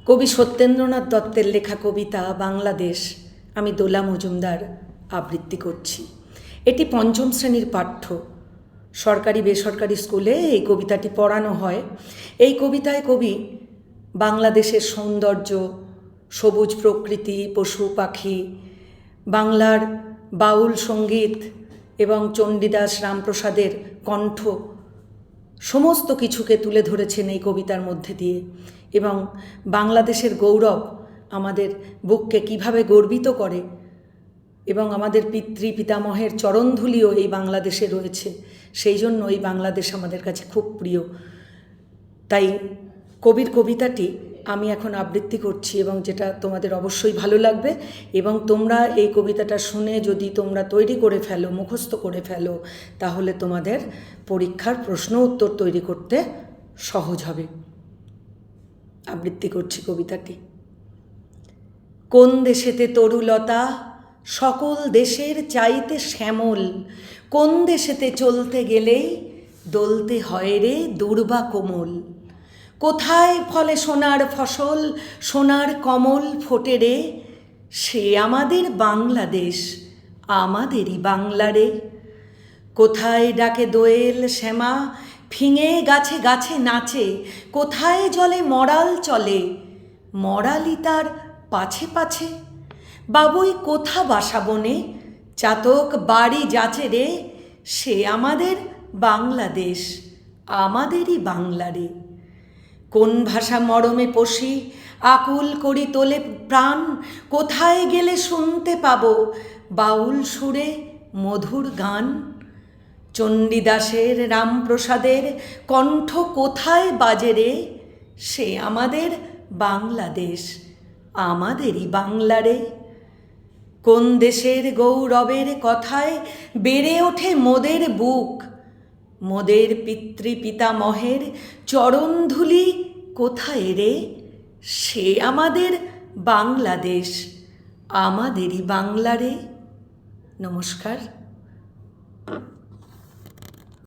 কবি সত্যেন্দ্রনাথ দত্তের লেখা কবিতা বাংলাদেশ আমি দোলা মজুমদার আবৃত্তি করছি। এটি পঞ্চম শ্রেণীর পাঠ্য। সরকারি বেসরকারি স্কুলে এই কবিতাটি পড়ানো হয়। এই কবিতায় কবি বাংলাদেশের সৌন্দর্য, সবুজ প্রকৃতি, পশু পাখি, বাংলার বাউল সঙ্গীত এবং চণ্ডীদাস রামপ্রসাদের কণ্ঠ সমস্ত কিছুকে তুলে ধরেছেন এই কবিতার মধ্যে দিয়ে। এবং বাংলাদেশের গৌরব আমাদের বুককে কিভাবে গর্বিত করে এবং আমাদের পিতৃ পিতামহের চরণধুলিও এই বাংলাদেশে রয়েছে, সেই জন্য এই বাংলাদেশ আমাদের কাছে খুব প্রিয়। তাই কবির কবিতাটি আমি এখন আবৃত্তি করছি এবং যেটা তোমাদের অবশ্যই ভালো লাগবে। এবং তোমরা এই কবিতাটা শুনে যদি তোমরা তৈরি করে ফেলো, মুখস্থ করে ফেলো, তাহলে তোমাদের পরীক্ষার প্রশ্ন উত্তর তৈরি করতে সহজ হবে। আবৃত্তি করছি কবিতাটি। কোন দেশেতে তরুলতা সকল দেশের চাইতে শ্যামল, কোন দেশেতে চলতে গেলেই দলতে হয় রে দুর্বা কোমল। কোথায় ফলে সোনার ফসল, সোনার কমল ফোটে রে, সে আমাদের বাংলাদেশ, আমাদেরই বাংলা রে। কোথায় ডাকে দোয়েল শ্যামা, ফিঙে গাছে গাছে নাচে, কোথায় জলে মরাল চলে, মরালি তার পাছে পাছে। বাবুই কোথা বাসা বনে, চাতক বাড়ি যাচে রে, সে আমাদের বাংলাদেশ, আমাদেরই বাংলা রে। কোন ভাষা মরমে পশি, আকুল করি তোলে প্রাণ, কোথায় গেলে শুনতে পাবো বাউল সুরে মধুর গান। চণ্ডীদাসের রামপ্রসাদের কণ্ঠ কোথায় বাজে রে, সে আমাদের বাংলাদেশ, আমাদেরই বাংলা রে। কোন দেশের গৌরবের কথায় বেড়ে ওঠে মোদের বুক, মোদের পিতৃ পিতামহের চরণধুলি কোথায় রে, সে আমাদের বাংলাদেশ, আমাদেরই বাংলা রে। নমস্কার।